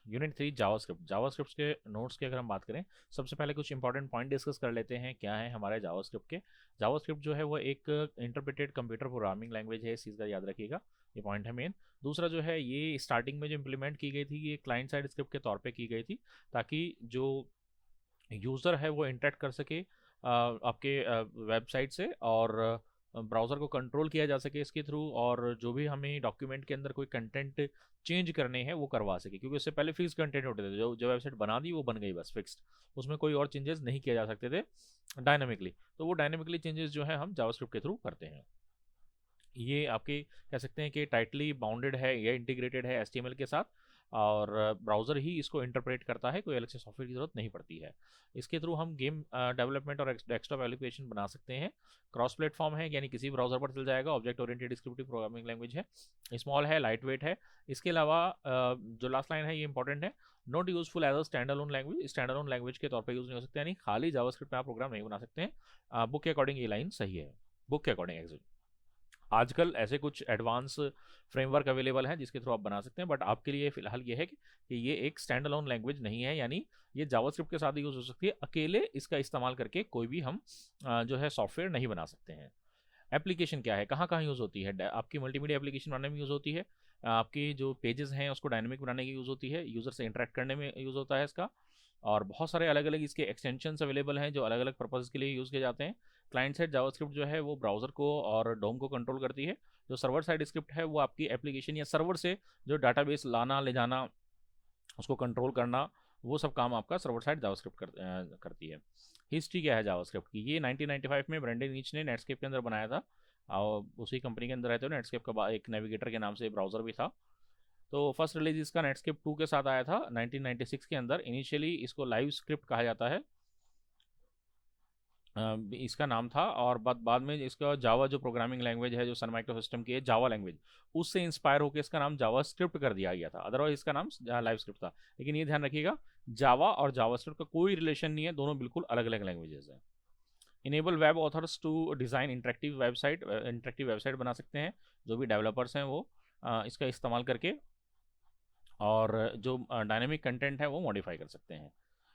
Unit 3 JavaScript. JavaScript के notes की अगर हम बात करें, सबसे पहले कुछ इंपॉर्टेंट पॉइंट डिस्कस कर लेते हैं क्या है हमारे जावास्क्रिप्ट के। जावास्क्रिप्ट जो है वो एक इंटरप्रेटेड कंप्यूटर प्रोग्रामिंग लैंग्वेज है, इस चीज़ का याद रखिएगा, ये पॉइंट है मेन। दूसरा जो है, ये स्टार्टिंग में जो इम्प्लीमेंट की गई थी ये क्लाइंट साइड स्क्रिप्ट के तौर पे की गई थी, ताकि जो यूज़र है वो इंटरेक्ट कर सके आपके वेबसाइट से, और ब्राउज़र को कंट्रोल किया जा सके इसके थ्रू, और जो भी हमें डॉक्यूमेंट के अंदर कोई कंटेंट चेंज करने हैं वो करवा सके, क्योंकि उससे पहले फिक्स कंटेंट होते थे, जो वेबसाइट बना दी वो बन गई बस फिक्स्ड, उसमें कोई और चेंजेस नहीं किए जा सकते थे डायनामिकली। तो वो डायनामिकली चेंजेस जो है हम जावास्क्रिप्ट के थ्रू करते हैं। ये आपके कह सकते हैं कि टाइटली बाउंडेड है या इंटीग्रेटेड है एचटीएमएल के साथ, और ब्राउज़र ही इसको इंटरप्रेट करता है, कोई अलग से सॉफ्टवेयर की ज़रूरत नहीं पड़ती है। इसके थ्रू हम गेम डेवलपमेंट और डेस्कटॉप एप्लीकेशन बना सकते हैं। क्रॉस प्लेटफॉर्म है, यानी किसी ब्राउज़र पर चल जाएगा। Object oriented descriptive programming language है, स्मॉल है, लाइट वेट है। इसके अलावा जो लास्ट लाइन है ये इंपॉर्टेंट है, not useful as a stand alone language. Stand alone language के तौर पर यूज़ नहीं हो सकते, यानी खाली जावास्क्रिप्ट में आप प्रोग्राम नहीं बना सकते हैं। बुक के अकॉर्डिंग ये लाइन सही है, बुक के अकॉर्डिंग एग्जिट। आजकल ऐसे कुछ एडवांस फ्रेमवर्क अवेलेबल हैं जिसके थ्रू आप बना सकते हैं, बट आपके लिए फिलहाल ये है कि ये एक स्टैंड अलोन लैंग्वेज नहीं है, यानी ये जावास्क्रिप्ट के साथ ही यूज़ हो सकती है। अकेले इसका इस्तेमाल करके कोई भी हम जो है सॉफ्टवेयर नहीं बना सकते हैं। एप्लीकेशन क्या है, कहाँ कहाँ यूज़ होती है? आपकी मल्टीमीडिया एप्लीकेशन बनाने में यूज़ होती है, आपकी जो पेजेस हैं उसको डायनेमिक बनाने की यूज़ होती है, यूज़र से इंटरेक्ट करने में यूज़ होता है इसका, और बहुत सारे अलग अलग इसके एक्सटेंशंस अवेलेबल हैं जो अलग अलग पर्पज़ के लिए यूज़ किए जाते हैं। क्लाइंट साइड जावास्क्रिप्ट जो है वो ब्राउज़र को और डोम को कंट्रोल करती है। जो सर्वर साइड स्क्रिप्ट है वो आपकी एप्लीकेशन या सर्वर से जो डाटाबेस लाना ले जाना, उसको कंट्रोल करना, वो सब काम आपका सर्वर साइड जावास्क्रिप्ट करती है। हिस्ट्री क्या है जावास्क्रिप्ट की? ये 1995 में ब्रेंडन नीच ने नेटस्केप के अंदर बनाया था, और उसी कंपनी के अंदर रहते हो। नेटस्केप का एक नेविगेटर के नाम से ब्राउज़र भी था। तो फर्स्ट रिलीज इसका नेटस्केप 2 के साथ आया था 1996 के अंदर। इनिशियली इसको लाइव स्क्रिप्ट कहा जाता है, इसका नाम था, और बाद में इसका जावा जो प्रोग्रामिंग लैंग्वेज है जो सन माइक्रो सिस्टम की है, जावा लैंग्वेज, उससे इंस्पायर होकर इसका नाम जावा स्क्रिप्ट कर दिया गया था। अदरवाइज इसका नाम लाइव स्क्रिप्ट था। लेकिन ये ध्यान रखिएगा, जावा और जावा स्क्रिप्ट का कोई रिलेशन नहीं है, दोनों बिल्कुल अलग अलग लैंग्वेजेस हैं। Enable web authors to design interactive website बना सकते हैं जो भी डेवलपर्स हैं वो इसका इस्तेमाल करके, और जो डायनेमिक कंटेंट है वो मॉडिफाई कर सकते हैं।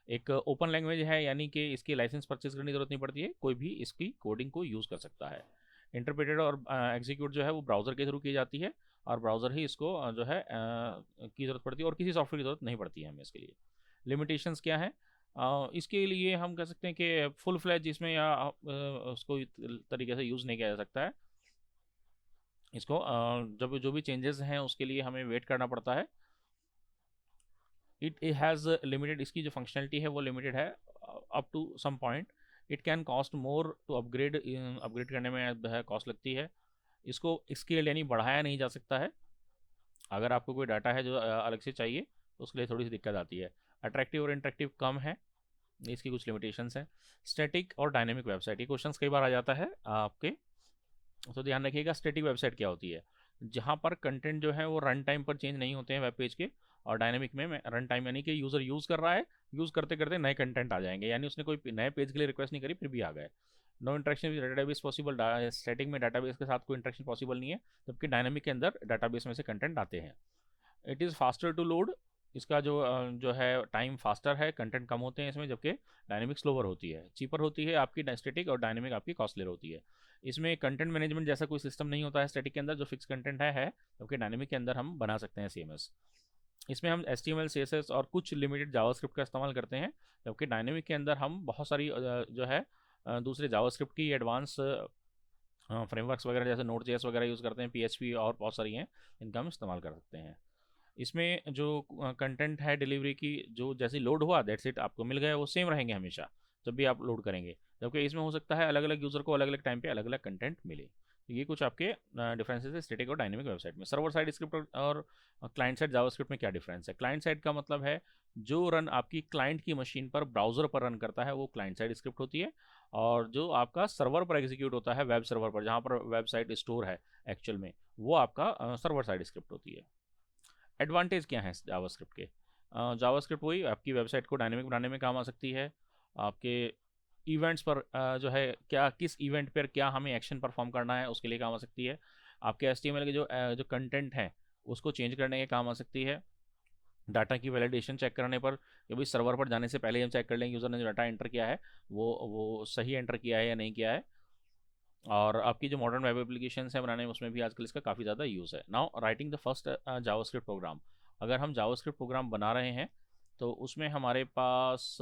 एक ओपन लैंग्वेज है, यानी कि इसकी लाइसेंस परचेज करने की जरूरत नहीं पड़ती है, कोई भी इसकी कोडिंग को यूज़ कर सकता है। इंटरप्रेटेड और एग्जीक्यूट जो है वो ब्राउज़र के थ्रू की जाती है, और ब्राउज़र ही इसको जो है की ज़रूरत पड़ती है, और किसी सॉफ्टवेयर की ज़रूरत नहीं पड़ती है हमें इसके लिए। लिमिटेशंस क्या है? इसके लिए हम कह सकते हैं कि फुल फ्लैज इसमें या उसको तरीके से यूज़ नहीं किया जा सकता है। इसको जब जो भी चेंजेस हैं उसके लिए हमें वेट करना पड़ता है। इट हैज़ लिमिटेड, इसकी जो फंक्शनलिटी है वो लिमिटेड है up to some point. It can cost more to upgrade, upgrade करने में है कॉस्ट लगती है। इसको स्केल यानी बढ़ाया नहीं जा सकता है, अगर आपको कोई डाटा है जो अलग से चाहिए तो उसके लिए थोड़ी सी दिक्कत आती है। अट्रैक्टिव और इंटरेक्टिव कम है, इसकी कुछ लिमिटेशंस हैं। स्टैटिक और डायनेमिक वेबसाइट, ये क्वेश्चंस कई बार आ जाता है आपके, तो ध्यान रखिएगा। स्टैटिक वेबसाइट क्या होती है? जहाँ पर कंटेंट जो है वो रन टाइम पर चेंज नहीं होते हैं वेब पेज के, और डायनेमिक में रन टाइम यानी कि यूज़र यूज़ कर रहा है, यूज़ करते करते नए कंटेंट आ जाएंगे, यानी उसने कोई नए पेज के लिए रिक्वेस्ट नहीं करी फिर भी आ गए। No interaction with database possible, static में डाटाबेस के साथ कोई इंटरेक्शन पॉसिबल नहीं है, जबकि डायनेमिक के अंदर डाटाबेस में से कंटेंट आते हैं। It is faster to load, इसका जो है टाइम फास्टर है, कंटेंट कम होते हैं इसमें, जबकि डायनेमिक स्लोवर होती है। चीपर होती है आपकी स्टैटिक, और डायनेमिक आपकी कॉस्टलियर होती है। इसमें कंटेंट मैनेजमेंट जैसा कोई सिस्टम नहीं होता है स्टैटिक के अंदर, जो फिक्स कंटेंट है, जबकि डायनेमिक के अंदर हम बना सकते हैं CMS। इसमें हम HTML CSS और कुछ लिमिटेड जावास्क्रिप्ट का इस्तेमाल करते हैं, जबकि डायनेमिक के अंदर हम बहुत सारी जो है दूसरे जावास्क्रिप्ट की एडवांस फ्रेमवर्क्स वगैरह जैसे Node.js वगैरह यूज़ करते हैं, PHP और बहुत सारी हैं, इनका हम इस्तेमाल कर सकते हैं। इसमें जो कंटेंट है डिलीवरी की, जो जैसे लोड हुआ दैट्स इट, आपको मिल गया, वो सेम रहेंगे हमेशा जब भी आप लोड करेंगे, जबकि इसमें हो सकता है अलग अलग यूज़र को अलग अलग टाइम पे अलग अलग कंटेंट मिले। तो ये कुछ आपके डिफरेंसेस है स्टैटिक और डायनेमिक वेबसाइट में। सर्वर साइड स्क्रिप्ट और क्लाइंट साइड जावास्क्रिप्ट में क्या डिफरेंस है? क्लाइंट साइड का मतलब है जो रन आपकी क्लाइंट की मशीन पर ब्राउज़र पर रन करता है वो क्लाइंट साइड स्क्रिप्ट होती है, और जो आपका सर्वर पर एग्जीक्यूट होता है वेब सर्वर पर, जहाँ पर वेबसाइट स्टोर है एक्चुअल में, वो आपका सर्वर साइड स्क्रिप्ट होती है। एडवांटेज क्या है जावास्क्रिप्ट के? जावास्क्रिप्ट वही आपकी वेबसाइट को डायनेमिक बनाने में काम आ सकती है, आपके इवेंट्स पर जो है क्या किस इवेंट पर क्या हमें एक्शन परफॉर्म करना है उसके लिए काम आ सकती है। आपके HTML के जो कंटेंट है उसको चेंज करने के काम आ सकती है। डाटा की वैलिडेशन चेक करने पर कि भाई सर्वर पर जाने से पहले ही हम चेक कर लेंगे यूज़र ने जो डाटा एंटर किया है वो सही एंटर किया है या नहीं किया है। और आपकी जो मॉडर्न वेब एप्लीकेशन है बनाने में उसमें भी आजकल इसका काफ़ी ज़्यादा यूज़ है। Now writing the first JavaScript program. अगर हम जावास्क्रिप्ट प्रोग्राम बना रहे हैं तो उसमें हमारे पास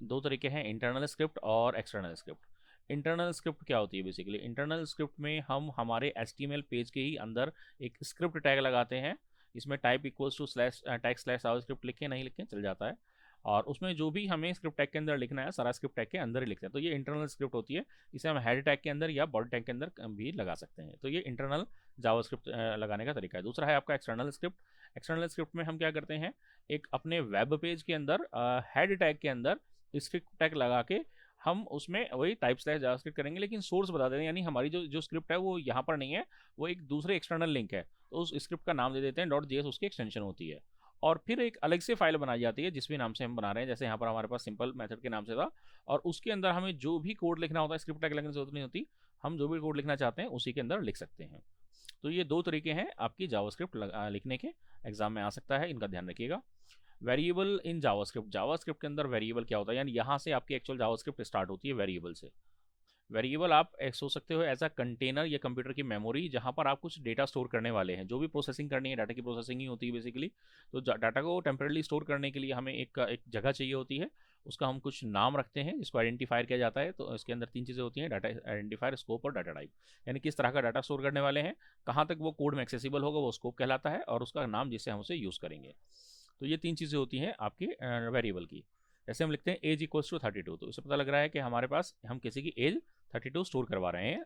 दो तरीके हैं, इंटरनल स्क्रिप्ट और एक्सटर्नल स्क्रिप्ट। इंटरनल स्क्रिप्ट क्या होती है? बेसिकली इंटरनल स्क्रिप्ट में हम हमारे HTML पेज के ही अंदर एक स्क्रिप्ट टैग लगाते हैं। इसमें type equals to slash tag slash JavaScript लिखें नहीं लिखें चल जाता है, और उसमें जो भी हमें स्क्रिप्ट टैग के अंदर लिखना है सारा स्क्रिप्ट टैग के अंदर ही लिखते हैं। तो ये इंटरनल स्क्रिप्ट होती है। इसे हम हेड टैग के अंदर या बॉडी टैग के अंदर भी लगा सकते हैं। तो ये इंटरनल जावास्क्रिप्ट लगाने का तरीका है। दूसरा है आपका एक्सटर्नल स्क्रिप्ट। एक्सटर्नल स्क्रिप्ट में हम क्या करते हैं, एक अपने वेब पेज के अंदर हेड टैग के अंदर स्क्रिप्ट टैग लगा के हम उसमें वही टाइप स्लैश जावास्क्रिप्ट करेंगे, लेकिन सोर्स बता देते हैं, यानी हमारी जो स्क्रिप्ट है वो यहाँ पर नहीं है, वो एक दूसरे एक्सटर्नल लिंक है, तो उस स्क्रिप्ट का नाम दे देते हैं .js, उसकी एक्सटेंशन होती है। और फिर एक अलग से फाइल बनाई जाती है जिस भी नाम से हम बना रहे हैं, जैसे यहाँ पर हमारे पास सिंपल मेथड के नाम से था, और उसके अंदर हमें जो भी कोड लिखना होता है स्क्रिप्ट टैग लगने की जरूरत नहीं होती, हम जो भी कोड लिखना चाहते हैं उसी के अंदर लिख सकते हैं। तो ये दो तरीके हैं आपकी जावास्क्रिप्ट लिखने के, एग्जाम में आ सकता है, इनका ध्यान रखिएगा। Variable in JavaScript. जावास्क्रिप्ट के अंदर वेरिएबल क्या होता है, यानी यहाँ से आपकी एक्चुअल जावास्क्रिप्ट स्टार्ट होती है वेरिएबल से। वेरिएबल आप सोच सकते हो एज अ कंटेनर या कंप्यूटर की मेमोरी, जहाँ पर आप कुछ डेटा स्टोर करने वाले हैं, जो भी प्रोसेसिंग करनी है, डाटा की प्रोसेसिंग ही होती है बेसिकली। तो डाटा को टेम्परेली स्टोर करने के लिए हमें एक जगह चाहिए होती है, उसका हम कुछ नाम रखते हैं जिसको आइडेंटिफायर किया जाता है। तो इसके अंदर तीन चीज़ें होती हैं, डाटा आइडेंटिफायर, स्कोप और डाटा टाइप। यानी किस तरह का डाटा स्टोर करने वाले हैं, कहाँ तक वो कोड में एक्सेसिबल होगा, वो स्कोप कहलाता है, और उसका नाम जिससे हम उसे यूज़ करेंगे। तो ये तीन चीज़ें होती हैं आपकी वेरिएबल की। जैसे हम लिखते हैं एज इक्वल्स टू 32, तो इससे पता लग रहा है कि हमारे पास हम किसी की एज 32 स्टोर करवा रहे हैं।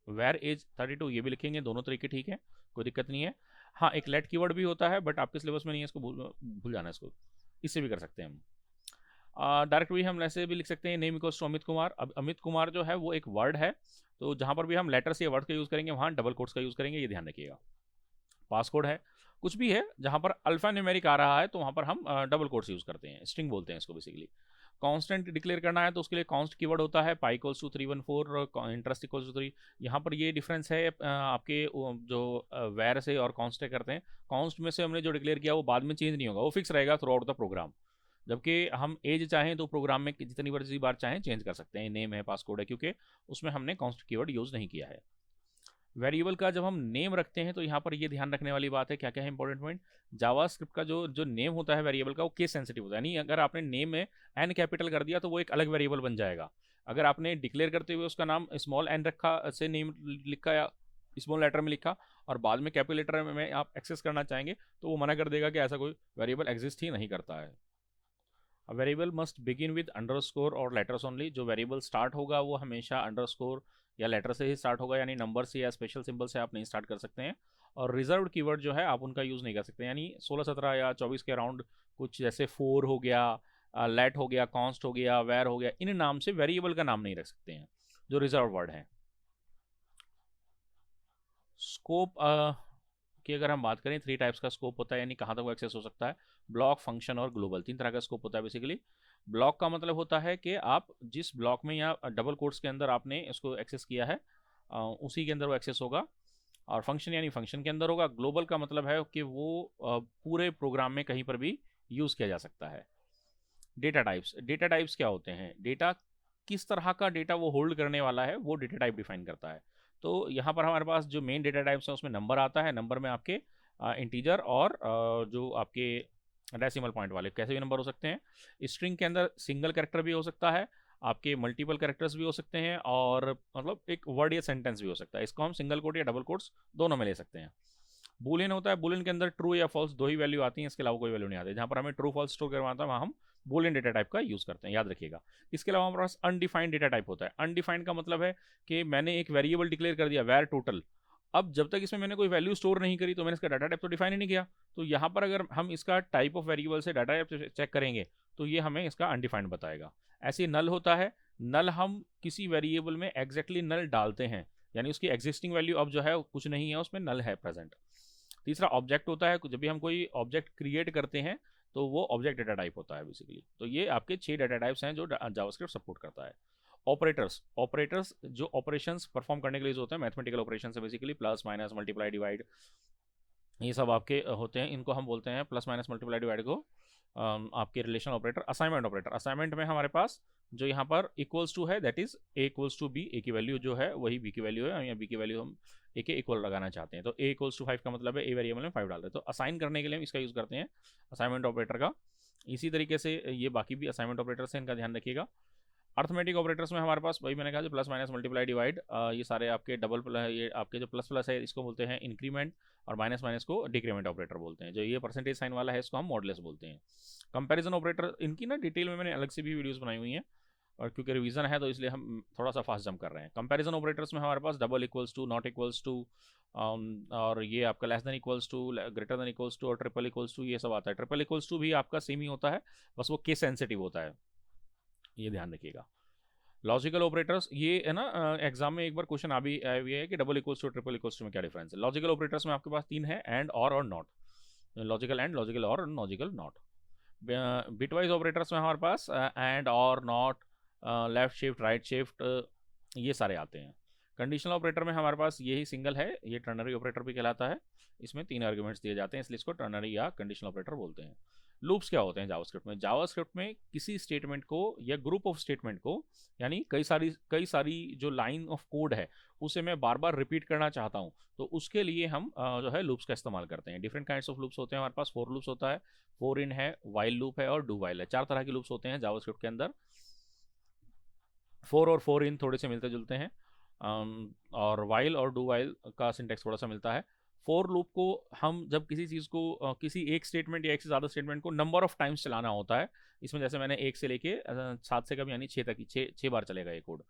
वेर एज 32 ये भी लिखेंगे, दोनों तरीके ठीक है, कोई दिक्कत नहीं है। हाँ, एक लेट कीवर्ड भी होता है, बट आपके सिलेबस में नहीं है, इसको भूल जाना है, इसको इससे भी कर सकते हैं हम। डायरेक्ट भी हम ऐसे भी लिख सकते हैं, name equals to Amit Kumar. अब अमित कुमार जो है वो एक वर्ड है, तो जहाँ पर भी हम लेटर्स या वर्ड का यूज़ करेंगे वहाँ डबल कोट्स का यूज़ करेंगे, ये ध्यान रखिएगा। पासकोड है, कुछ भी है जहाँ पर अल्फा न्यूमेरिक आ रहा है तो वहाँ पर हम डबल कोट्स यूज़ करते हैं, स्ट्रिंग बोलते हैं इसको बेसिकली। कांस्टेंट डिक्लेयर करना है तो उसके लिए कांस्ट कीवर्ड होता है, pi equals to 314, interest equals to 3। यहाँ पर ये डिफरेंस है आपके जो वैर से और कांस्ट से करते हैं। कांस्ट में से हमने जो डिक्लेयर किया वो बाद में चेंज नहीं होगा, वो फिक्स रहेगा थ्रू आउट द प्रोग्राम। जबकि हम एज चाहें तो प्रोग्राम में जितनी बार चाहें चेंज कर सकते हैं। नेम है, पासकोड है, क्योंकि उसमें हमने कांस्ट कीवर्ड यूज़ नहीं किया है। वेरिएबल का जब हम नेम रखते हैं तो यहाँ पर ये ध्यान रखने वाली बात है, क्या क्या है इंपॉर्टेंट पॉइंट। जावास्क्रिप्ट का जो नेम होता है वेरिएबल का, वो केस सेंसिटिव होता है, यानी अगर आपने नेम में एन कैपिटल कर दिया तो वो एक अलग वेरिएबल बन जाएगा। अगर आपने डिक्लेयर करते हुए उसका नाम स्मॉल एन रखा से नेम लिखा या स्मॉल लेटर में लिखा और बाद में कैपिटल लेटर में आप एक्सेस करना चाहेंगे तो वो मना कर देगा कि ऐसा कोई वेरिएबल एग्जिस्ट ही नहीं करता है। Variable must begin with underscore और लेटर्स ओनली। जो वेरिएबल स्टार्ट होगा वो हमेशा अंडरस्कोर या लेटर से ही स्टार्ट होगा, यानी नंबर से या स्पेशल सिंबल से आप नहीं स्टार्ट कर सकते हैं। और रिजर्व्ड कीवर्ड जो है आप उनका यूज़ नहीं कर सकते, यानी 16, 17 या 24 के अराउंड कुछ जैसे 4 हो गया, लेट हो गया, कॉन्स्ट हो गया, वेर हो गया, इन नाम से वेरिएबल का नाम नहीं रख सकते हैं जो रिजर्व वर्ड है। स्कोप की अगर हम बात करें, 3 टाइप्स का स्कोप होता है, यानी कहाँ तक वो एक्सेस हो सकता है। ब्लॉक, फंक्शन और ग्लोबल, 3 तरह का स्कोप होता है बेसिकली। ब्लॉक का मतलब होता है कि आप जिस ब्लॉक में या डबल कोट्स के अंदर आपने इसको एक्सेस किया है उसी के अंदर वो एक्सेस होगा। और फंक्शन यानी फंक्शन के अंदर होगा। ग्लोबल का मतलब है कि वो पूरे प्रोग्राम में कहीं पर भी यूज़ किया जा सकता है। डेटा टाइप्स, डेटा टाइप्स क्या होते हैं, डेटा किस तरह का डेटा वो होल्ड करने वाला है वो डेटा टाइप डिफाइन करता है। तो यहाँ पर हमारे पास जो मेन डेटा टाइप्स है उसमें नंबर आता है, नंबर में आपके इंटीजर और जो आपके डेसिमल पॉइंट वाले कैसे भी नंबर हो सकते हैं। स्ट्रिंग के अंदर सिंगल कैरेक्टर भी हो सकता है, आपके मल्टीपल कैरेक्टर्स भी हो सकते हैं, और मतलब एक वर्ड या सेंटेंस भी हो सकता है। इसको हम सिंगल कोट या डबल कोट्स दोनों में ले सकते हैं। बूलियन होता है, बूलियन के अंदर ट्रू या फॉल्स दो ही वैल्यू आती हैं, इसके अलावा कोई वैल्यू नहीं आती। जहाँ पर हमें ट्रू फॉल्स स्टोर करवाना है वहाँ हम बूलियन डेटा टाइप का यूज़ करते हैं, याद रखिएगा। इसके अलावा हमारे पास अनडिफाइंड डेटा टाइप होता है। अनडिफाइंड का मतलब है कि मैंने एक वेरिएबल डिक्लेयर कर दिया वेर टोटल, अब जब तक इसमें मैंने कोई वैल्यू स्टोर नहीं करी तो मैंने इसका डाटा टाइप तो डिफाइन ही नहीं किया। तो यहाँ पर अगर हम इसका टाइप ऑफ वेरिएबल से डाटा टाइप चेक करेंगे तो ये हमें इसका अनडिफाइंड बताएगा। ऐसे नल होता है, नल हम किसी वेरिएबल में एग्जैक्टली नल डालते हैं, यानी उसकी एग्जिस्टिंग वैल्यू अब जो है कुछ नहीं है, उसमें नल है प्रेजेंट। तीसरा ऑब्जेक्ट होता है, जब भी हम कोई ऑब्जेक्ट क्रिएट करते हैं तो वो ऑब्जेक्ट डेटा टाइप होता है बेसिकली। तो ये आपके 6 डेटा टाइप्स हैं जो जावास्क्रिप्ट सपोर्ट करता है। ऑपरेटर्स जो ऑपरेशंस परफॉर्म करने के लिए होते हैं, मैथमेटिकल ऑपरेशन है basically, plus minus multiply divide, ये सब आपके होते हैं, इनको हम बोलते हैं प्लस माइनस मल्टीप्लाई डिवाइड को आपके रिलेशन ऑपरेटर। असाइनमेंट में हमारे पास जो यहाँ पर इक्वल्स टू है, that is A equals to B, A की वैल्यू जो है वही बी की वैल्यू है, या बी की वैल्यू हम ए के इक्वल लगाना चाहते हैं, तो ए इक्वल्स टू 5 का मतलब है ए वेरिएबल में 5 डाल रहे हैं, तो असाइन करने के लिए हम इसका यूज़ करते हैं असाइनमेंट ऑपरेटर का। इसी तरीके से ये बाकी भी असाइनमेंट ऑपरेटर्स हैं, इनका ध्यान रखिएगा। अर्थमेटिक ऑपरेटर्स में हमारे पास वही मैंने कहा जो प्लस माइनस मल्टीप्लाई डिवाइड, ये सारे आपके डबल प्लस, ये आपके जो प्लस प्लस है इसको बोलते हैं इंक्रीमेंट, और माइनस माइनस को डिक्रीमेंट ऑपरेटर बोलते हैं, जो ये परसेंटेज साइन वाला है इसको हम मॉडुलस बोलते हैं। कंपैरिजन ऑपरेटर, इनकी ना डिटेल में मैंने अलग से भी वीडियोस बनाई हुई हैं, और क्योंकि रिवीजन है तो इसलिए हम थोड़ा सा फास्ट जंप कर रहे हैं। कंपैरिजन ऑपरेटर्स में हमारे पास double equals to, not equals to, और ये आपका less than equals to, greater than equals to, और ट्रिपल इक्वल्स टू, ये सब आता है। ट्रिपल इक्वल्स टू भी आपका सेम ही होता है, बस वो केस सेंसिटिव होता है, ये ध्यान रखिएगा। लॉजिकल ऑपरेटर्स, ये है ना एग्जाम में एक बार क्वेश्चन आ भी आया हुआ है कि double equals to triple equals to में क्या डिफरेंस है। लॉजिकल ऑपरेटर्स में आपके पास 3 है, एंड, और नॉट, लॉजिकल एंड, लॉजिकल और, लॉजिकल नॉट। बिटवाइज ऑपरेटर्स में हमारे पास एंड, और, not, left shift, right shift, ये सारे आते हैं। कंडीशनल ऑपरेटर में हमारे पास यही सिंगल है, ये टर्नरी ऑपरेटर भी कहलाता है, इसमें 3 आर्गुमेंट्स दिए जाते हैं, इसलिए इसको टर्नरी या कंडीशनल ऑपरेटर बोलते हैं। लूप्स क्या होते हैं जावास्क्रिप्ट में? जावास्क्रिप्ट में किसी स्टेटमेंट को या ग्रुप ऑफ स्टेटमेंट को, यानी कई सारी जो लाइन ऑफ कोड है उसे मैं बार बार रिपीट करना चाहता हूँ, तो उसके लिए हम जो है लूप्स का इस्तेमाल करते हैं। डिफरेंट काइंड्स ऑफ लूप्स होते हैं हमारे पास। फॉर लूप्स होता है, फॉर इन है, वाइल लूप है, और डू वाइल है। 4 तरह के लूप्स होते हैं जावास्क्रिप्ट के अंदर। फॉर और फॉर इन थोड़े से मिलते जुलते हैं, और वाइल और डू वाइल का सिंटेक्स थोड़ा सा मिलता है। फॉर लूप को हम जब किसी चीज़ को किसी एक स्टेटमेंट या एक से ज़्यादा स्टेटमेंट को नंबर ऑफ टाइम्स चलाना होता है, इसमें जैसे मैंने 1 से लेके 7 से कम यानी 6 तक, 6 बार चलेगा ये कोड,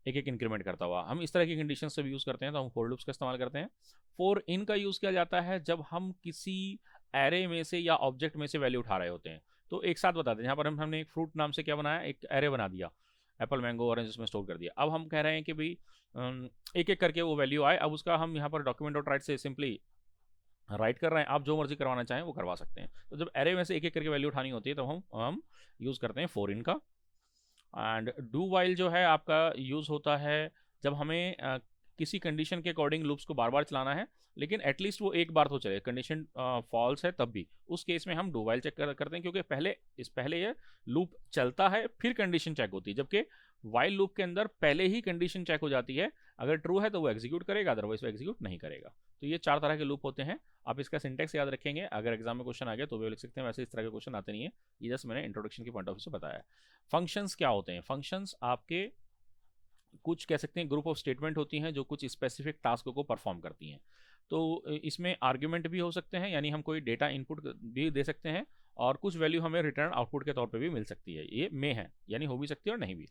एक एक इंक्रीमेंट करता हुआ, हम इस तरह की कंडीशन से भी यूज़ करते हैं, तो हम फॉर लूप्स का इस्तेमाल करते हैं। फॉर इन का यूज़ किया जाता है जब हम किसी एरे में से या ऑब्जेक्ट में से वैल्यू उठा रहे होते हैं। तो एक साथ बता दें, यहाँ पर हमने एक फ्रूट नाम से क्या बनाया, एक एरे बना दिया, एप्पल, मैंगो, ऑरेंज, उसमें स्टोर कर दिया। अब हम कह रहे हैं कि भाई एक एक करके वो वैल्यू आए, अब उसका हम यहाँ पर डॉक्यूमेंट डॉट राइट से सिंपली राइट कर रहे हैं। आप जो मर्जी करवाना चाहें वो करवा सकते हैं। तो जब एरे में से एक एक करके वैल्यू उठानी होती है तो हम यूज़ करते हैं फॉर इन का। एंड डू वाइल जो है आपका यूज़ होता है जब हमें किसी कंडीशन के अकॉर्डिंग लूप्स को बार बार चलाना है, लेकिन एटलीस्ट वो एक बार तो चले, कंडीशन फॉल्स है तब भी, उस केस में हम डू वाइल चेक करते हैं, क्योंकि पहले ये लूप चलता है फिर कंडीशन चेक होती है, जबकि वाइल लूप के अंदर पहले ही कंडीशन चेक हो जाती है, अगर ट्रू है तो वो एग्जीक्यूट करेगा, अदरवाइज वो एग्जीक्यूट नहीं करेगा। तो ये 4 तरह के लूप होते हैं। आप इसका सिंटेक्स याद रखेंगे, अगर एग्जाम में क्वेश्चन आ गया तो भी लिख सकते हैं, वैसे इस तरह के क्वेश्चन आते नहीं है, ये जस्ट मैंने इंट्रोडक्शन के पॉइंट ऑफ व्यू से बताया है। फंक्शंस क्या होते हैं? फंक्शंस आपके कुछ कह सकते हैं ग्रुप ऑफ स्टेटमेंट होती हैं जो कुछ स्पेसिफिक टास्क को परफॉर्म करती हैं। तो इसमें आर्ग्यूमेंट भी हो सकते हैं, यानी हम कोई डेटा इनपुट भी दे सकते हैं, और कुछ वैल्यू हमें रिटर्न आउटपुट के तौर पे भी मिल सकती है। ये में है, यानी हो भी सकती है और नहीं भी।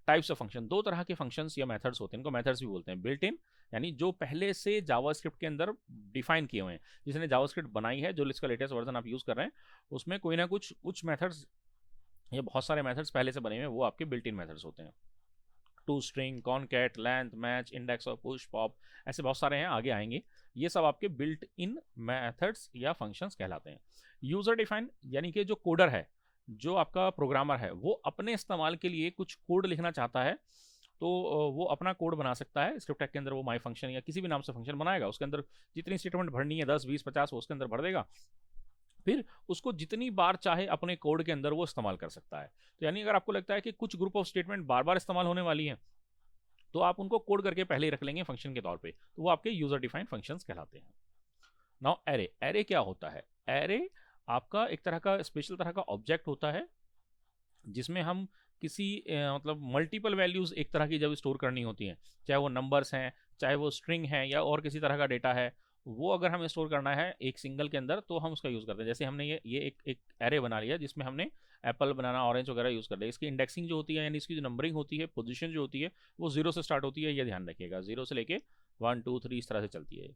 टाइप्स ऑफ फंक्शन, 2 तरह के फंक्शंस या मेथड्स होते हैं, इनको मेथड्स भी बोलते हैं। बिल्ट इन, यानी जो पहले से जावास्क्रिप्ट के अंदर डिफाइन किए हुए हैं, जिसने जावास्क्रिप्ट बनाई है, जो इसका लेटेस्ट वर्जन आप यूज़ कर रहे हैं, उसमें कोई ना कुछ मेथड्स, ये बहुत सारे मेथड्स पहले से बने हुए हैं, वो आपके बिल्ट इन मेथड्स होते हैं। To string, concat, length, match, index और पुश, पॉप, ऐसे बहुत सारे हैं, आगे आएंगे। ये सब आपके बिल्ट इन मेथड्स या फंक्शंस कहलाते हैं। यूजर डिफाइन, यानी कि जो कोडर है, जो आपका प्रोग्रामर है, वो अपने इस्तेमाल के लिए कुछ कोड लिखना चाहता है, तो वो अपना कोड बना सकता है स्क्रिप्ट टैग के अंदर। वो माई फंक्शन या किसी भी नाम से फंक्शन बनाएगा, उसके अंदर जितनी स्टेटमेंट भरनी है 10, 20, 50 वो उसके अंदर भर देगा, फिर उसको जितनी बार चाहे अपने कोड के अंदर वो इस्तेमाल कर सकता है। तो यानी अगर आपको लगता है कि कुछ ग्रुप ऑफ स्टेटमेंट बार बार इस्तेमाल होने वाली हैं, तो आप उनको कोड करके पहले ही रख लेंगे फंक्शन के तौर पे, तो वो आपके यूजर डिफाइंड फंक्शंस कहलाते हैं। नाउ एरे, एरे क्या होता है? एरे आपका एक तरह का स्पेशल तरह का ऑब्जेक्ट होता है, जिसमें हम किसी मतलब मल्टीपल वैल्यूज एक तरह की जब स्टोर करनी होती हैं, चाहे वो नंबर्स हैं, चाहे वो स्ट्रिंग है, या और किसी तरह का डेटा है, वो अगर हमें स्टोर करना है एक सिंगल के अंदर, तो हम उसका यूज़ करते हैं। जैसे हमने ये एक एरे बना लिया जिसमें हमने एप्पल, बनाना, ऑरेंज वगैरह यूज़ कर लिया। इसकी इंडेक्सिंग जो होती है, यानी इसकी जो नंबरिंग होती है, पोजीशन जो होती है, वो 0 से स्टार्ट होती है, ये ध्यान रखिएगा। 0 से लेके 1, 2, 3 इस तरह से चलती है।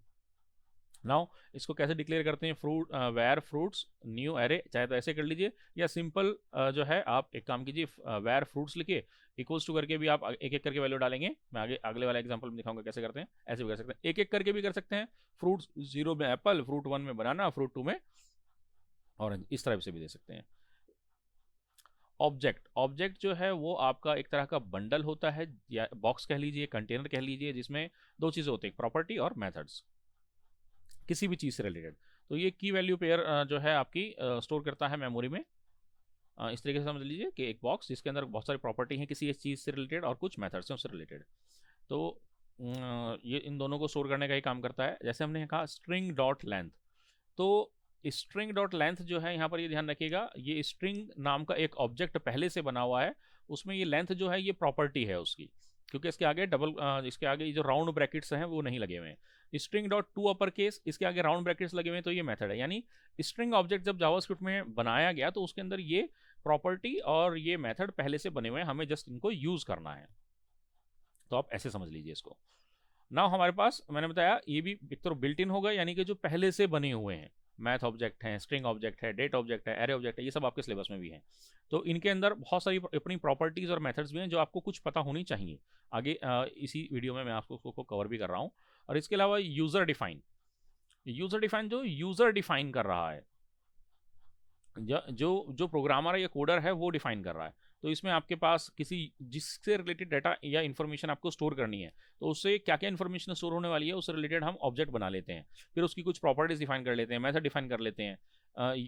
नाउ इसको कैसे डिक्लेयर करते हैं? Fruit, var fruits new array, चाहे तो ऐसे कर लीजिए, या सिंपल जो है आप एक काम कीजिए, वेयर फ्रूट्स लिखिए, इक्वल्स टू करके भी आप एक एक करके वैल्यू डालेंगे। मैं आगे अगले वाला एग्जांपल में दिखाऊंगा कैसे करते हैं। ऐसे भी कर सकते हैं, एक एक करके भी कर सकते हैं। फ्रूट 0 में एप्पल, फ्रूट 1 में बनाना, फ्रूट 2 में ऑरेंज, इस तरह से भी दे सकते हैं। ऑब्जेक्ट, ऑब्जेक्ट जो है वो आपका एक तरह का बंडल होता है या बॉक्स कह लीजिए, कंटेनर कह लीजिए, जिसमें दो चीज़ें होती हैं, प्रॉपर्टी और मेथड्स, किसी भी चीज़ से रिलेटेड। तो ये की वैल्यू पेयर जो है आपकी स्टोर करता है मेमोरी में। इस तरीके से समझ लीजिए कि एक बॉक्स जिसके अंदर बहुत सारी प्रॉपर्टी हैं किसी एक चीज़ से रिलेटेड और कुछ मेथड्स हैं उससे रिलेटेड। तो ये इन दोनों को स्टोर करने का ही काम करता है। जैसे हमने कहा स्ट्रिंग डॉट लेंथ, तो स्ट्रिंग डॉट लेंथ जो है यहाँ पर ये ध्यान रखिएगा, ये स्ट्रिंग नाम का एक ऑब्जेक्ट पहले से बना हुआ है, उसमें ये लेंथ जो है ये प्रॉपर्टी है उसकी, क्योंकि इसके आगे इसके आगे ये जो राउंड ब्रैकेट्स हैं वो नहीं लगे हुए हैं। String dot to upper case, इसके आगे राउंड ब्रैकेट्स लगे हुए हैं, तो ये मेथड है। यानी स्ट्रिंग ऑब्जेक्ट जब जावास्क्रिप्ट में बनाया गया तो उसके अंदर ये प्रॉपर्टी और ये मेथड पहले से बने हुए हैं, हमें जस्ट इनको यूज करना है। तो आप ऐसे समझ लीजिए इसको। नाउ हमारे पास मैंने बताया ये भी एक तो बिल्ट इन होगा, यानी कि जो पहले से बने हुए हैं, मैथ ऑब्जेक्ट हैं, स्ट्रिंग ऑब्जेक्ट है, डेट ऑब्जेक्ट है, एरे ऑब्जेक्ट है, ये सब आपके सिलेबस में भी हैं। तो इनके अंदर बहुत सारी अपनी प्रॉपर्टीज और मेथड्स भी हैं जो आपको कुछ पता होनी चाहिए। आगे इसी वीडियो में मैं आपको उसको कवर भी कर रहा हूँ। और इसके अलावा यूजर डिफाइन, यूजर डिफाइन जो यूजर डिफाइन कर रहा है, जो जो प्रोग्रामर या कोडर है वो डिफाइन कर रहा है। तो इसमें आपके पास किसी जिससे रिलेटेड डाटा या इन्फॉर्मेशन आपको स्टोर करनी है, तो उससे क्या क्या इन्फॉर्मेशन स्टोर होने वाली है उससे रिलेटेड हम ऑब्जेक्ट बना लेते हैं, फिर उसकी कुछ प्रॉपर्टीज डिफाइन कर लेते हैं, मेथड डिफाइन कर लेते हैं।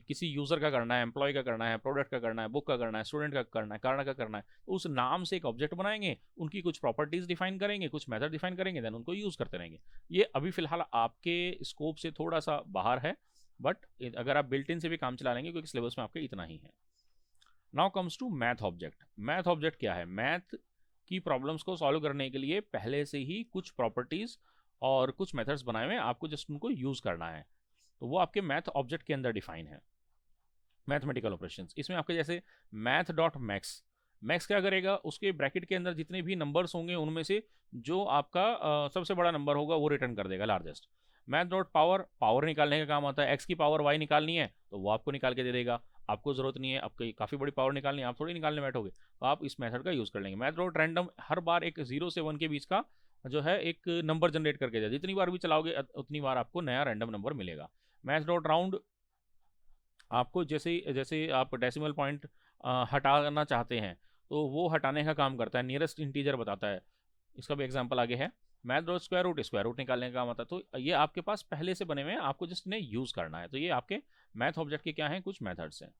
किसी यूजर का करना है, एम्प्लॉय का करना है, प्रोडक्ट का करना है, बुक का करना है, स्टूडेंट का करना है, कारण का करना है, तो उस नाम से एक ऑब्जेक्ट बनाएंगे, उनकी कुछ प्रॉपर्टीज डिफाइन करेंगे, कुछ मेथड डिफाइन करेंगे, देन उनको यूज करते रहेंगे। ये अभी फिलहाल आपके स्कोप से थोड़ा सा बाहर है, बट अगर आप बिल्ट इन से भी काम चला लेंगे क्योंकि सिलेबस में आपके इतना ही है। Now comes to math object. Math object क्या है? मैथ की प्रॉब्लम्स को सॉल्व करने के लिए पहले से ही कुछ प्रॉपर्टीज और कुछ मेथड्स बनाए हुए हैं, आपको जस्ट उनको यूज करना है, तो वो आपके मैथ ऑब्जेक्ट के अंदर डिफाइन है। मैथमेटिकल ऑपरेशंस, इसमें आपके जैसे मैथ डॉट मैक्स, मैक्स क्या करेगा, उसके ब्रैकेट के अंदर जितने भी नंबर्स होंगे उनमें से जो आपका सबसे बड़ा नंबर होगा वो रिटर्न कर देगा, largest. Math dot power, power निकालने का काम आता है, एक्स की पावर वाई निकालनी है तो वो आपको निकाल के दे देगा, आपको जरूरत नहीं है, आपको काफ़ी बड़ी पावर निकालनी है, आप थोड़ी निकालने बैठोगे, तो आप इस मेथड का यूज़ कर लेंगे। मैथ डॉट रैंडम, हर बार एक 0 से 1 के बीच का जो है एक नंबर जनरेट करके दे, जितनी बार भी चलाओगे उतनी बार आपको नया रैंडम नंबर मिलेगा। मैथ डॉट राउंड, आपको जैसे जैसे आप डेसिमल पॉइंट हटाना चाहते हैं तो वो हटाने का काम करता है, नियरेस्ट इंटीजर बताता है। इसका भी एग्जांपल आगे है। मैथ डॉट स्क्वायर रूट निकालने का काम आता है। तो ये आपके पास पहले से बने हुए हैं, आपको जस्ट इन्हें यूज करना है। तो ये आपके मैथ ऑब्जेक्ट के क्या हैं, कुछ मेथड्स हैं।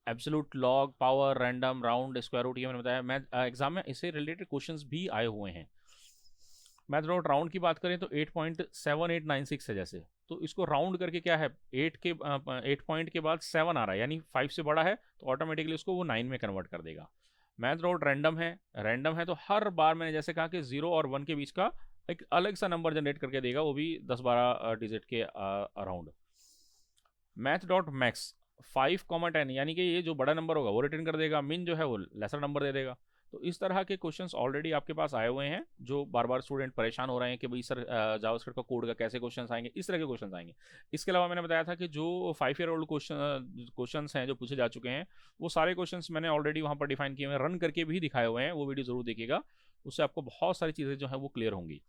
Absolute, log, power, random, round, square root, ये मैंने बताया। मैथ एग्जाम में इससे रिलेटेड क्वेश्चंस भी आए हुए हैं। मैथ डॉट राउंड की बात करें तो 8.7896 है जैसे, तो इसको राउंड करके क्या है, 8 पॉइंट के बाद 7 आ रहा है, यानी 5 से बड़ा है तो ऑटोमेटिकली उसको वो 9 में कन्वर्ट कर देगा। मैथ डॉट रैंडम है, रैंडम है तो हर बार मैंने जैसे कहा कि 0 और 1 के बीच का एक अलग सा नंबर जनरेट करके देगा, वो भी 10-12 डिजिट के अराउंड। मैथ डॉट मैक्स, 5, 10, यानी कि ये जो बड़ा नंबर होगा वो रिटर्न कर देगा, मिन जो है वो लेसर नंबर दे देगा। तो इस तरह के क्वेश्चंस ऑलरेडी आपके पास आए हुए हैं, जो बार बार स्टूडेंट परेशान हो रहे हैं कि भाई सर जावास्क्रिप्ट का कोड का कैसे क्वेश्चंस आएंगे, इस तरह के क्वेश्चंस आएंगे। इसके अलावा मैंने बताया था कि जो 5 ईयर ओल्ड क्वेश्चंस हैं जो पूछे जा चुके हैं, वो सारे क्वेश्चंस मैंने ऑलरेडी वहाँ पर डिफाइन किए हुए हैं, रन करके भी दिखाए हुए हैं, वो वीडियो जरूर देखिएगा, उससे आपको बहुत सारी चीज़ें जो है वो क्लियर होंगी।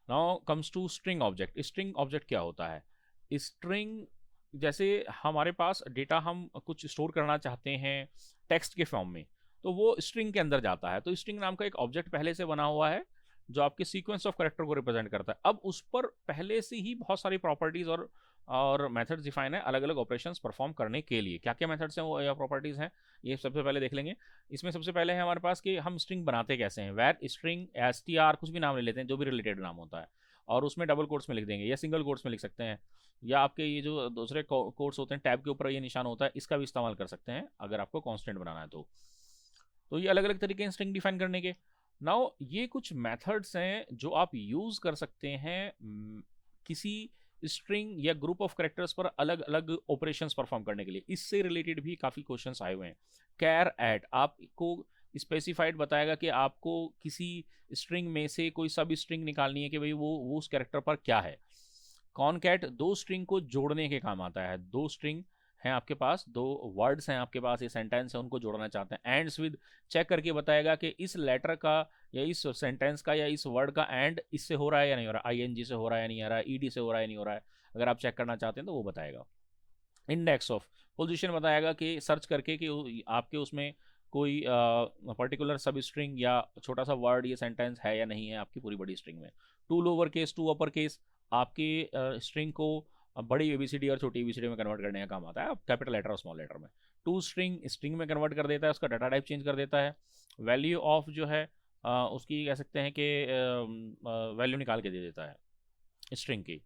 Now comes to string object. String object क्या होता है? स्ट्रिंग, जैसे हमारे पास डेटा हम कुछ स्टोर करना चाहते हैं टेक्स्ट के फॉर्म में, तो वो स्ट्रिंग के अंदर जाता है। तो स्ट्रिंग नाम का एक ऑब्जेक्ट पहले से बना हुआ है जो आपके सीक्वेंस ऑफ कैरेक्टर को रिप्रेजेंट करता है। अब उस पर पहले से ही बहुत सारी प्रॉपर्टीज और मेथड्स डिफाइन है अलग अलग ऑपरेशंस परफॉर्म करने के लिए। क्या क्या मेथड्स हैं वो या प्रॉपर्टीज हैं, ये सबसे पहले देख लेंगे। इसमें सबसे पहले है हमारे पास कि हम स्ट्रिंग बनाते कैसे हैं। वैर स्ट्रिंग, str, कुछ भी नाम ले लेते हैं, जो भी रिलेटेड नाम होता है, और उसमें डबल कोट्स में लिख देंगे या सिंगल कोट्स में लिख सकते हैं, या आपके ये जो दूसरे कोट्स होते हैं टैब के ऊपर ये निशान होता है, इसका भी इस्तेमाल कर सकते हैं अगर आपको कॉन्स्टेंट बनाना है तो ये अलग अलग तरीके हैं स्ट्रिंग डिफाइन करने के। नाउ ये कुछ मेथड्स हैं जो आप यूज कर सकते हैं किसी स्ट्रिंग या ग्रुप ऑफ कैरेक्टर्स पर अलग अलग ऑपरेशंस परफॉर्म करने के लिए। इससे रिलेटेड भी काफ़ी क्वेश्चंस आए हुए हैं। कैर एट आपको स्पेसिफाइड बताएगा कि आपको किसी स्ट्रिंग में से कोई सब स्ट्रिंग निकालनी है कि भाई वो उस कैरेक्टर पर क्या है। कॉनकैट दो स्ट्रिंग को जोड़ने के काम आता है। दो स्ट्रिंग हैं आपके पास, दो वर्ड्स हैं आपके पास, ये सेंटेंस है, उनको जोड़ना चाहते हैं। एंड्स विद चेक करके बताएगा कि इस लेटर का या इस सेंटेंस का या इस वर्ड का एंड इससे हो रहा है या नहीं हो रहा है, ING से हो रहा है या नहीं हो रहा है, ED से हो रहा है या नहीं हो रहा है। अगर आप चेक करना चाहते हैं तो वो बताएगा। इंडेक्स ऑफ पोजीशन बताएगा कि सर्च करके कि आपके उसमें कोई पर्टिकुलर सब स्ट्रिंग या छोटा सा वर्ड या सेंटेंस है या नहीं है आपकी पूरी बड़ी स्ट्रिंग में। To lower case to upper case आपकी स्ट्रिंग को बड़ी एबीसीडी और छोटी एबीसीडी में कन्वर्ट करने का काम आता है, कैपिटल लेटर और स्मॉल लेटर में। टू स्ट्रिंग स्ट्रिंग में कन्वर्ट कर देता है, उसका डाटा टाइप चेंज कर देता है। वैल्यू ऑफ जो है उसकी कह सकते हैं कि वैल्यू निकाल के दे देता है स्ट्रिंग की।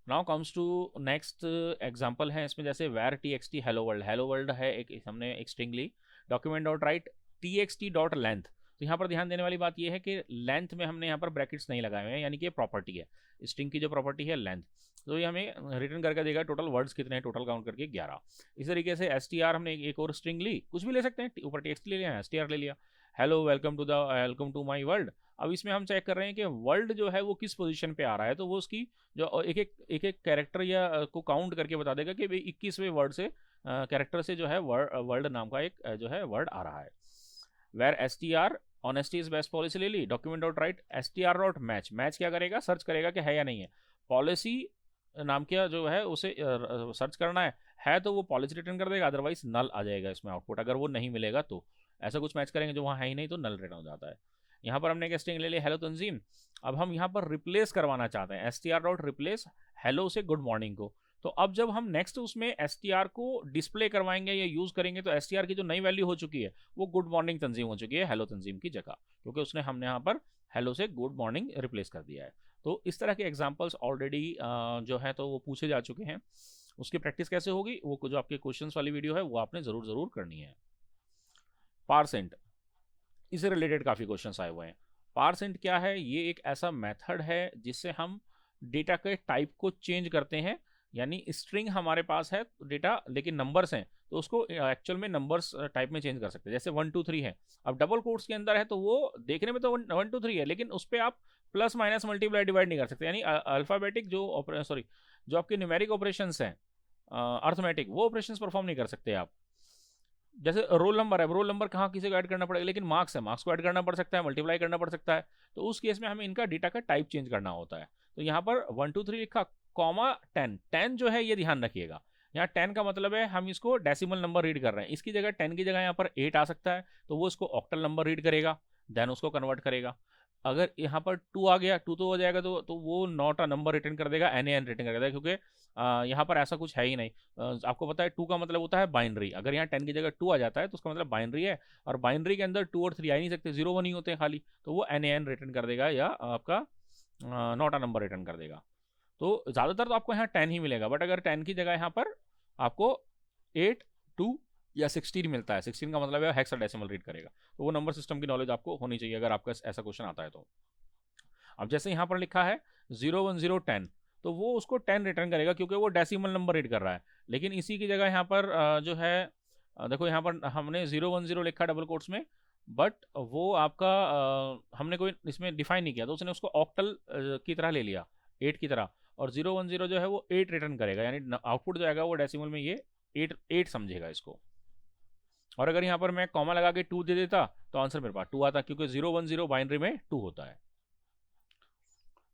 Now comes to next example है इसमें, जैसे var T X T hello world. Hello world है एक, हमने एक स्ट्रिंग ली, document dot write T X T dot length. तो यहाँ पर ध्यान देने वाली बात यह है कि लेंथ में हमने यहाँ पर ब्रैकेट्स नहीं लगाए हुए हैं, यानी कि प्रॉपर्टी है स्ट्रिंग की, जो प्रॉपर्टी है लेंथ। तो ये हमें रिटर्न करके देगा टोटल वर्ड्स कितने हैं, टोटल काउंट करके 11। इस तरीके से एस टी आर हमने एक और स्ट्रिंग ली, कुछ भी ले सकते हैं, ऊपर टी एक्स टी ले लिया, एस टी आर ले लिया, hello welcome to my world. अब इसमें हम चेक कर रहे हैं कि वर्ल्ड जो है वो किस पोजीशन पे आ रहा है, तो वो उसकी जो एक कैरेक्टर या को काउंट करके बता देगा कि भाई 21वें वर्ड से कैरेक्टर से जो है वर्ल्ड नाम का एक जो है वर्ड आ रहा है। Var S T R honesty is best policy ले ली, document dot write S T R dot match. Match क्या करेगा, सर्च करेगा कि है या नहीं है। पॉलिसी नाम क्या जो है उसे सर्च करना है तो वो पॉलिसी रिटर्न कर देगा, अदरवाइज नल आ जाएगा इसमें आउटपुट, अगर वो नहीं मिलेगा तो। ऐसा कुछ मैच करेंगे जो वहाँ है ही नहीं तो नल रिटर्न हो जाता है। यहाँ पर हमने एक स्ट्रिंग ले लिया हेलो तंजीम। अब हम यहाँ पर रिप्लेस करवाना चाहते हैं S T R dot replace hello से गुड मॉर्निंग को। तो अब जब हम नेक्स्ट उसमें एस टी आर को डिस्प्ले करवाएंगे या यूज करेंगे तो एस टी आर की जो नई वैल्यू हो चुकी है वो गुड मॉर्निंग तंजीम हो चुकी है हेलो तंजीम की जगह, क्योंकि उसने हमने यहाँ पर हेलो से गुड मॉर्निंग रिप्लेस कर दिया है। तो इस तरह के एग्जाम्पल्स ऑलरेडी जो है तो वो पूछे जा चुके हैं। उसकी प्रैक्टिस कैसे होगी, वो जो आपके क्वेश्चंस वाली वीडियो है वो आपने जरूर करनी है। पारसेंट, इससे रिलेटेड काफ़ी क्वेश्चंस आए हुए हैं। पारसेंट क्या है, ये एक ऐसा मेथड है जिससे हम डेटा के टाइप को चेंज करते हैं, यानी स्ट्रिंग हमारे पास है डेटा लेकिन नंबर्स हैं तो उसको एक्चुअल में नंबर्स टाइप में चेंज कर सकते हैं। जैसे 1 2 3 है, अब डबल कोट्स के अंदर है तो वो देखने में तो 1 2 3 है, लेकिन उस पर आप प्लस माइनस मल्टीप्लाई डिवाइड नहीं कर सकते, यानी अल्फ़ाबेटिक जो आपके न्यूमेरिक ऑपरेशंस हैं अर्थमेटिक, वो ऑपरेशंस परफॉर्म नहीं कर सकते आप। जैसे रोल नंबर है, रोल नंबर कहाँ किसी को ऐड करना पड़ेगा, लेकिन मार्क्स है, मार्क्स को ऐड करना पड़ सकता है, मल्टीप्लाई करना पड़ सकता है। तो उस केस में हमें इनका डेटा का टाइप चेंज करना होता है। तो यहाँ पर 1 2 3 लिखा कॉमा 10, 10 जो है ये ध्यान रखिएगा, यहाँ 10 का मतलब है हम इसको डेसिमल नंबर रीड कर रहे हैं। इसकी जगह 10 की जगह यहाँ पर 8 आ सकता है तो वो इसको ऑक्टल नंबर रीड करेगा, देन उसको कन्वर्ट करेगा। अगर यहाँ पर 2 आ गया, 2 तो हो जाएगा तो वो नॉट अ नंबर रिटर्न कर देगा, NaN रिटर्न कर देगा, क्योंकि यहाँ पर ऐसा कुछ है ही नहीं। आपको पता है 2 का मतलब होता है बाइनरी, अगर यहाँ 10 की जगह 2 आ जाता है तो उसका मतलब बाइनरी है, और बाइनरी के अंदर 2 और 3 आ ही नहीं सकते, 0 1 ही होते हैं खाली, तो वो NaN रिटर्न कर देगा या आपका नॉट अ नंबर रिटर्न कर देगा। तो ज़्यादातर तो आपको यहाँ 10 ही मिलेगा, बट अगर 10 की जगह यहाँ पर आपको 8 2 या 16 मिलता है, 16 का मतलब है हेक्साडेसिमल रीड करेगा। तो वो नंबर सिस्टम की नॉलेज आपको होनी चाहिए अगर आपका ऐसा क्वेश्चन आता है तो। अब जैसे यहाँ पर लिखा है 0 1 0 10, तो वो उसको 10 रिटर्न करेगा क्योंकि वो डेसिमल नंबर रीड कर रहा है। लेकिन इसी की जगह यहाँ पर जो है देखो यहाँ पर हमने 0 1 0 लिखा डबल कोट्स में, बट वो आपका हमने कोई इसमें डिफाइन नहीं किया, तो उसने उसको ऑक्टल की तरह ले लिया 8 की तरह, और 0 1 0 जो है वो 8 रिटर्न करेगा, यानी आउटपुट जो आएगा वो डेसिमल में ये 8 समझेगा इसको। और अगर यहाँ पर मैं कॉमा लगा के 2 दे देता तो आंसर मेरे पास 2 आता, क्योंकि 0 1 0 बाइनरी में 2 होता है।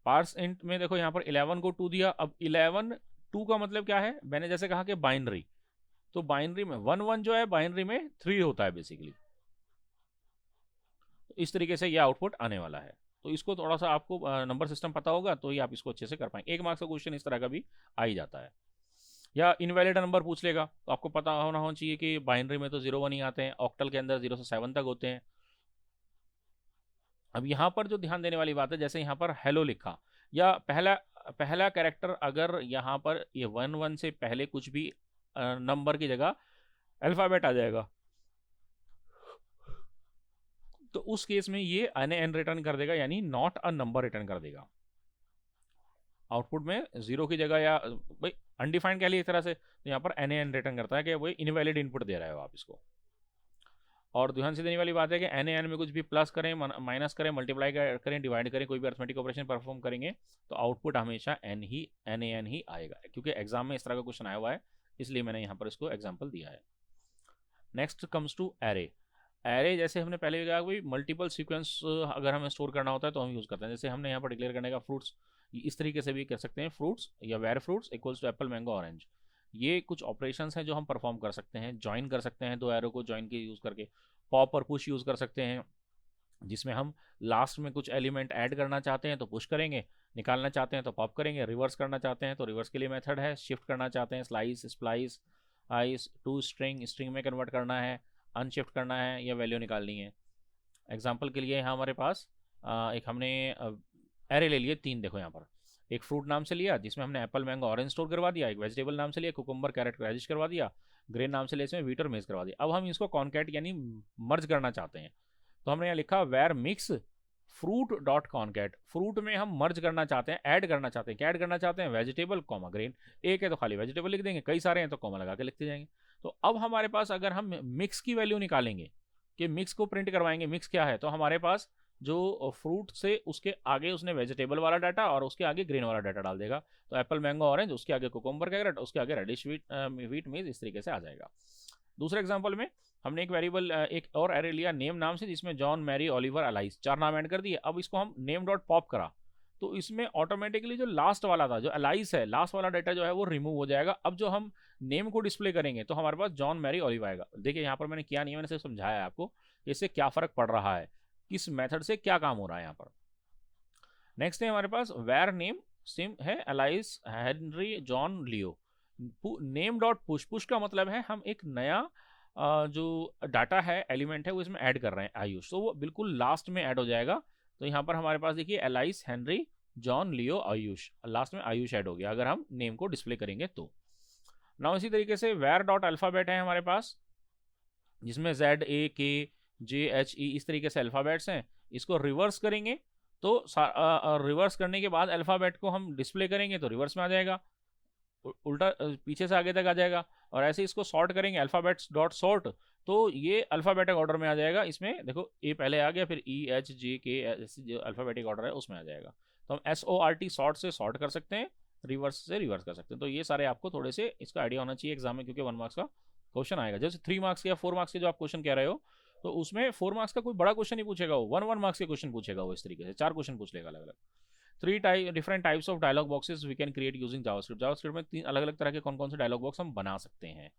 पार्स इंट में देखो यहाँ पर 11 को 2 दिया, अब 11 2 का मतलब क्या है, मैंने जैसे कहा कि बाइनरी, तो बाइनरी में 1 1 जो है बाइनरी में 3 होता है बेसिकली। तो इस तरीके से ये आउटपुट आने वाला है। तो इसको थोड़ा सा आपको नंबर सिस्टम पता होगा तो ही आप इसको अच्छे से कर पाएंगे। 1 मार्क्स का क्वेश्चन इस तरह का भी आ ही जाता है। या इनवैलिड नंबर पूछ लेगा तो आपको पता होना चाहिए कि बाइनरी में तो 0 1 ही आते हैं, ऑक्टल के अंदर 0 से 7 तक होते हैं। अब यहाँ पर जो ध्यान देने वाली बात है, जैसे यहाँ पर हेलो लिखा, या पहला कैरेक्टर अगर यहाँ पर ये 1 1 से पहले कुछ भी नंबर की जगह अल्फाबेट आ जाएगा तो उस केस में ये NaN रिटर्न कर देगा, यानी नॉट अ नंबर रिटर्न कर देगा। आउटपुट में 0 की जगह, या भाई अनडिफाइंड कह लिए एक तरह से, तो यहाँ पर NaN रिटर्न करता है कि वो इनवैलिड इनपुट दे रहे हो आप इसको। और ध्यान से देने वाली बात है कि NaN में कुछ भी प्लस करें, माइनस करें, मल्टीप्लाई करें, डिवाइड करें, कोई भी अर्थमेटिक ऑपरेशन परफॉर्म करेंगे तो आउटपुट हमेशा NaN ही आएगा, क्योंकि एग्जाम में इस तरह का क्वेश्चन आया हुआ है, इसलिए मैंने यहाँ पर इसको एग्जाम्पल दिया है। Next comes to array. Array जैसे हमने पहले कहा भाई मल्टीपल सीक्वेंस अगर हमें स्टोर करना होता है तो हम यूज़ करते हैं। जैसे हमने यहाँ पर डिक्लेयर करने का फ्रूट्स, इस तरीके से भी कर सकते हैं, फ्रूट्स या var fruits equals to apple mango orange. ये कुछ ऑपरेशंस हैं जो हम परफॉर्म कर सकते हैं। ज्वाइन कर सकते हैं दो एरो को ज्वाइन के यूज़ करके, पॉप और पुश यूज़ कर सकते हैं, जिसमें हम लास्ट में कुछ एलिमेंट ऐड करना चाहते हैं तो पुश करेंगे, निकालना चाहते हैं तो पॉप करेंगे, रिवर्स करना चाहते हैं तो रिवर्स के लिए मेथड है, शिफ्ट करना चाहते हैं स्लाइस स्प्लाइस आइस टू स्ट्रिंग स्ट्रिंग में कन्वर्ट करना है, अनशिफ्ट करना है या वैल्यू निकालनी है। एग्जाम्पल के लिए हमारे पास एक हमने एरे ले लिए 3, देखो यहाँ पर एक फ्रूट नाम से लिया जिसमें हमने एप्पल मैंगो ऑरेंज स्टोर करवा दिया, एक वेजिटेबल नाम से लिया कुकुम्बर कैरेट रेडिश करवा दिया, ग्रेन नाम से लिया इसमें वीट और मेज करवा दिया। अब हम इसको कॉन्कैट यानी मर्ज करना चाहते हैं, तो हमने यहाँ लिखा var mix fruit dot concat. Fruit में हम मर्ज करना चाहते हैं, ऐड करना चाहते हैं, क्या ऐड करना चाहते हैं, वेजिटेबल कॉमा ग्रेन, एक है तो खाली वेजिटेबल लिख देंगे, कई सारे हैं तो कॉमा लगा के लिखते जाएंगे। तो अब हमारे पास अगर हम मिक्स की वैल्यू निकालेंगे कि मिक्स को प्रिंट करवाएंगे, मिक्स क्या है, तो हमारे पास जो फ्रूट से उसके आगे उसने वेजिटेबल वाला डाटा और उसके आगे ग्रेन वाला डाटा डाल देगा। तो एप्पल मैंगो ऑरेंज, उसके आगे कुकुम्बर कैरेट, उसके आगे रेडिश वीट मेज, इस तरीके से आ जाएगा। दूसरे एग्जाम्पल में हमने एक वेरिएबल एक और एरे लिया नेम नाम से जिसमें जॉन मैरी ओलिवर अलाइस 4 नाम ऐड कर दिए। अब इसको हम नेम डॉट पॉप करा तो इसमें ऑटोमेटिकली जो लास्ट वाला था, जो अलाइस है, लास्ट वाला डाटा जो है वो रिमूव हो जाएगा। अब जो हम नेम को डिस्प्ले करेंगे तो हमारे पास जॉन मैरी ओलिवर आएगा। देखिए यहाँ पर मैंने किया नहीं है, मैंने सिर्फ समझाया है आपको इससे क्या फर्क पड़ रहा है, किस मेथड से क्या काम हो रहा है यहाँ पर। नेक्स्ट है हमारे पास वेर नेम सिम है अलाइस हेनरी जॉन लियो। नेम डॉट पुश, पुश का मतलब है हम एक नया जो डाटा है एलिमेंट है वो इसमें ऐड कर रहे हैं आयुष, तो वो बिल्कुल लास्ट में ऐड हो जाएगा। तो यहाँ पर हमारे पास देखिए एलाइस हेनरी जॉन लियो आयुष, लास्ट में आयुष ऐड हो गया अगर हम नेम को डिस्प्ले करेंगे तो। ना इसी तरीके से वेर डॉट अल्फ़ाबेट है हमारे पास जिसमें ZAKJHE इस तरीके से अल्फ़ाबेट्स हैं। इसको रिवर्स करेंगे तो रिवर्स करने के बाद अल्फ़ाबेट को हम डिस्प्ले करेंगे तो रिवर्स में आ जाएगा, उल्टा पीछे से आगे तक आ जाएगा। और ऐसे इसको सॉर्ट करेंगे अल्फ़ाबेट्स डॉट सॉर्ट तो ये अल्फ़ाबेटिक ऑर्डर में आ जाएगा। इसमें देखो ए पहले आ गया, फिर EHJK जो अल्फ़ाबेटिक ऑर्डर है उसमें आ जाएगा। तो हम SORT सॉर्ट से सॉर्ट कर सकते हैं, रिवर्स से रिवर्स कर सकते हैं। तो ये सारे आपको थोड़े से इसका आइडिया होना चाहिए एग्जाम में, क्योंकि 1 मार्क्स का क्वेश्चन आएगा। जैसे 3 मार्क्स या 4 मार्क्स के जो आप क्वेश्चन कह रहे हो तो उसमें 4 मार्क्स का कोई बड़ा क्वेश्चन नहीं पूछेगा, वो 1 मार्क्स के क्वेश्चन पूछेगा वो। इस तरीके से 4 क्वेश्चन पूछ लेगा अलग अलग। 3 different types of dialog boxes we can create using JavaScript. JavaScript में 3 अलग अलग तरह के कौन कौन से डायलॉग बॉक्स हम बना सकते हैं।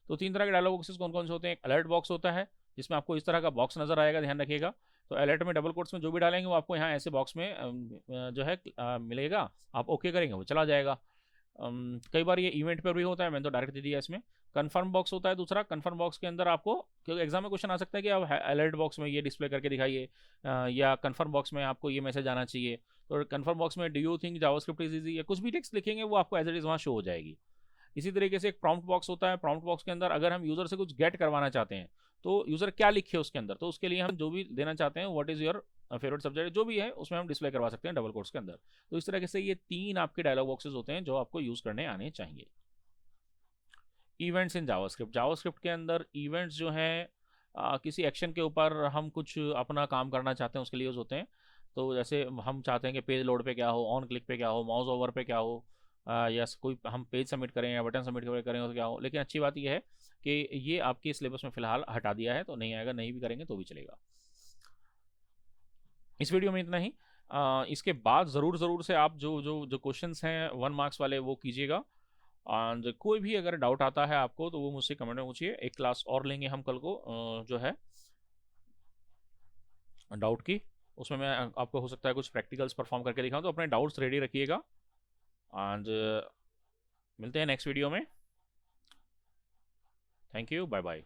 तो 3 तरह के डायलॉग बॉक्सेस कौन कौन से होते हैं। एक अलर्ट बॉक्स होता है जिसमें आपको इस तरह का बॉक्स नजर आएगा, ध्यान रखिएगा। तो अलर्ट में डबल कोट्स में जो भी डालेंगे वो आपको यहाँ ऐसे बॉक्स में जो है मिलेगा, आप ओके करेंगे वो चला जाएगा। कई बार ये इवेंट पर भी होता है, मैंने तो डायरेक्ट दे दिया इसमें। कन्फर्म बॉक्स होता है दूसरा, कन्फर्म बॉक्स के अंदर आपको, क्योंकि एग्जाम में क्वेश्चन आ सकता है कि आप अलर्ट बॉक्स में ये डिस्प्ले करके दिखाइए या कन्फर्म बॉक्स में आपको ये मैसेज आना चाहिए। तो कन्फर्म बॉक्स में do you think JavaScript is easy या कुछ भी टेक्स्ट लिखेंगे वो आपको एज इट इज वहाँ शो हो जाएगी। इसी तरीके से एक प्रॉम्प्ट बॉक्स होता है। प्रॉम्प्ट बॉक्स के अंदर अगर हम यूजर से कुछ गेट करवाना चाहते हैं तो यूजर क्या लिखे उसके अंदर, तो उसके लिए हम जो भी देना चाहते हैं what is your favourite subject जो भी है उसमें हम डिस्प्ले करवा सकते हैं डबल कोट्स के अंदर। तो इस तरीके से ये 3 आपके डायलॉग बॉक्सेस होते हैं जो आपको यूज करने आने चाहिए। इवेंट्स इन जावास्क्रिप्ट, जावास्क्रिप्ट के अंदर इवेंट्स जो हैं किसी एक्शन के ऊपर हम कुछ अपना काम करना चाहते हैं उसके लिए यूज होते हैं। तो जैसे हम चाहते हैं कि पेज लोड पे क्या हो, ऑन क्लिक पे क्या हो, माउस ओवर पे क्या हो, या कोई हम पेज सबमिट करें या बटन सबमिट करें तो क्या हो। लेकिन अच्छी बात यह है कि ये आपके सिलेबस में फिलहाल हटा दिया है तो नहीं आएगा, नहीं भी करेंगे तो भी चलेगा। इस वीडियो में इतना ही। इसके बाद ज़रूर से आप जो जो जो क्वेश्चंस हैं 1 मार्क्स वाले वो कीजिएगा। और कोई भी अगर डाउट आता है आपको तो वो मुझसे कमेंट में पूछिए। एक क्लास और लेंगे हम कल को जो है डाउट की, उसमें मैं आपको हो सकता है कुछ प्रैक्टिकल्स परफॉर्म करके दिखाऊं, तो अपने डाउट्स रेडी रखिएगा। और मिलते हैं नेक्स्ट वीडियो में। Thank you, bye bye.